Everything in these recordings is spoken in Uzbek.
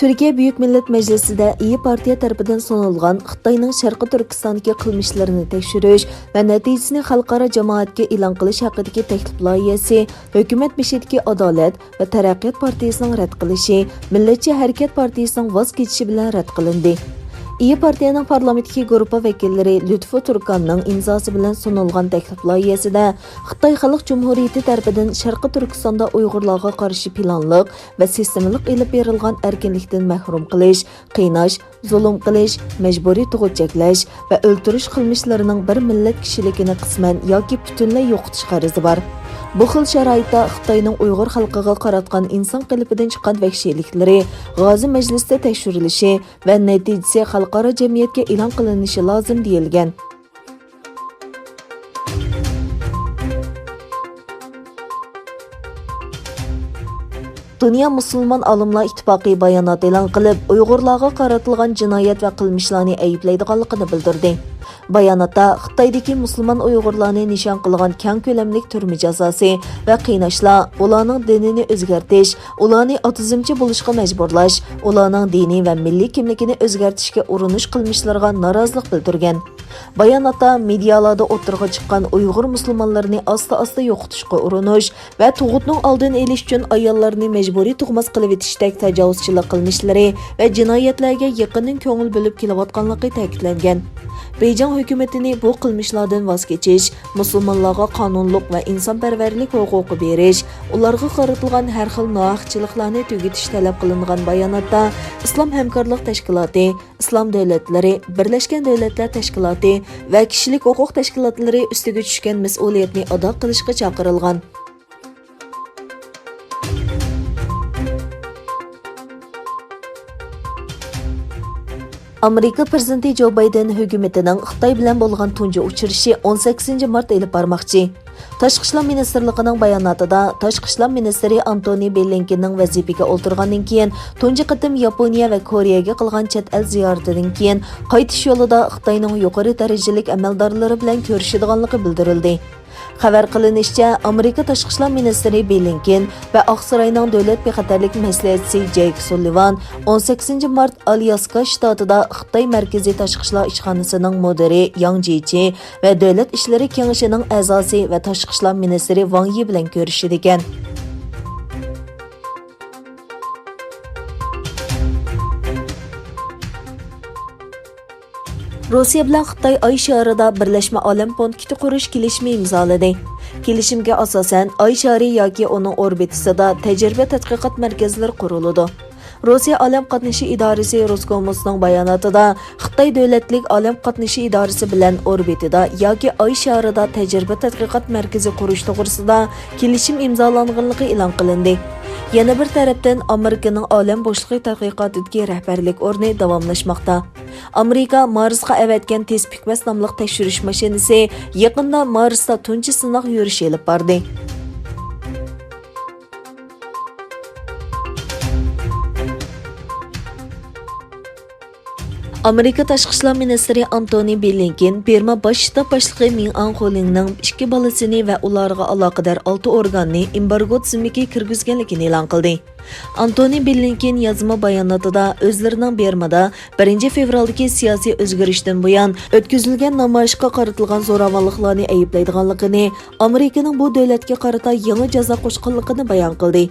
Türkiye Büyük Millet Meclisi'de İyi Partiya tarafidan sunulgan Xitayning Sharqi Turkistondagi qilmishlarini tekshirish va natijasini xalqaro jamoatga e'lon qilish haqidagi taklif loyihasi Hukumat beshidagi Adolat va Taraqqiyot partiyasining rad qilishi, Millatchi harakat partiyasining voz kechishi bilan rad qilindi. İyi Partiyaning parlamentdagi guruhi vakillari Lutfu Turkanning imzosi bilan sunulgan taklif loyihasida Xitoy Xalq Jumhuriyati tarafidan Sharqi Turkistonda Uyg'urlarga qarshi planliq va sistemalik elib berilgan erkinlikdan mahrum qilish, qiynash, zulm qilish, majburiy tug'ut cheklash va o'ldirish qilmishlarining bir millat kishiligini qisman yoki butunlay yo'qotish g'arzi bor. Bu xil sharoitda Xitoyning Uyg'ur xalqiga qaratgan inson qalbidan chiqqan vahshiyliklari G'ozi majlisda tekshirilishi va natijasi xalqaro jamiyatga e'lon qilinishi lozim deyilgan. Dünya Müslüman Alimlar İttifaqı bayonot e'lon qilib, Uyg'urlarga qaratilgan jinoyat va qilmishlarni ayblaydiganligini bildirdi. Bayonotda Xitoydagi musulmon Uyg'urlarni nishon qilgan keng ko'lamli turma jazosi va qiynashlar, ularning dinini o'zgartirish, ularni otizmchi bo'lishga majburlash, ularning diniy va milliy kimligini o'zgartirishga urinish qilmishlariga norozilik bildirgan. Bayonotda medialarda o'tirg'a chiqqan Uyg'ur musulmonlarini asta-asta yo'qotishga urinish va tug'utning oldini olish uchun ayollarni majburiy tug'mas qilib etishdek tajovuzchilik qilmishlari va jinoyatlarga yaqindan ko'ngil bo'lib kelayotganligi ta'kidlangan. Beijing hukumatini bu qilmishlardan voz kechish, musulmonlarga qonunliq va insonparvarlik huquqi berish, ularga qaratilgan har xil nohaqchiliklarni tugatish talab qilingan bayonotda Islom hamkorlik tashkiloti, Islom davlatlari, Birlashgan Davlatlar tashkiloti va kishilik huquq tashkilotlari ustiga tushgan mas'uliyatni ado qilishga chaqirilgan. Amerika prezidenti Joe Biden hukumatining Xitoy bilan bo'lgan tunji uchrashuvi 18 mart elib bormoqchi. Tashqi ishlar ministrligining bayonotida Tashqi ishlar ministri Antony Blinkenning vazifaga o'tirgandan keyin tunji qatim Yaponiya va Koreyaga qilgan chet el ziyoratidan keyin qaytish yo'lida Xitoyning yuqori darajalik amaldorlari bilan ko'rishadiganligi bildirildi. Xabar qilinishicha, Amerika Tashqi ishlar ministri Blinken va Oqsaroyning davlat bexatarlik maslahatchisi Jake Sullivan 18 mart Alyaska shtatida Xitoy markaziy tashqi ishlar ishxonasining mudiri Yang Jiechi va davlat ishlari kengashining a'zosi va tashqi ishlar ministri Wang Yi bilan ko'rishdi ekan. Rossiya bilan Xitoy Oy sharida birlashma olam punkti qurish kelishimi imzoladi. Kelishimga asosan Oy shari yoki uning orbitasida tajriba tadqiqot markazlari quriladi. Rossiya olam qatnashi idorasi Roscosmosning bayonotida Xitoy davlatlik olam qatnashi idorasi bilan orbitida yoki Oy sharida tajriba tadqiqot markazi qurish to'g'risida kelishim imzolanganligi e'lon qilindi. Yana bir tarafdan Amerikaning olam bo'shlig'i tadqiqotidagi rahbarlik o'rni davomlashmoqda. Amerika Marsga avatgan tez pikmas nomli tekshirish mashinasi yaqinda Marsda tunji sinov yurishi olib bordi. Amerika Tashqi ishlar ministri Antony Blinken Burma bosh shtab boshlig'i Min Aung Hlaingning 2 bolasini va ularga aloqador 6 organni embargo tizimiga kirgizganligini e'lon qildi. Antony Blinken yozma bayonotida o'zlarining Burmada 1 fevraldagi siyosiy o'zgarishdan buyon o'tkazilgan namoyishga qaratilgan zo'ravonliklarni ayblaydiganligini, Amerikaning bu davlatga qarata yangi jazo qo'shganligini bayon qildi.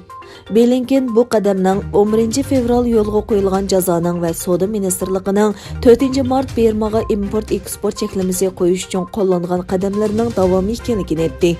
Blinken bu qadamning 11 fevral yo'lga qo'yilgan jazoning va savdo ministrligining 4 mart Burmaga import-eksport cheklamasi qo'yish uchun qo'llangan qadamlarining davomi ekanligini aytdi.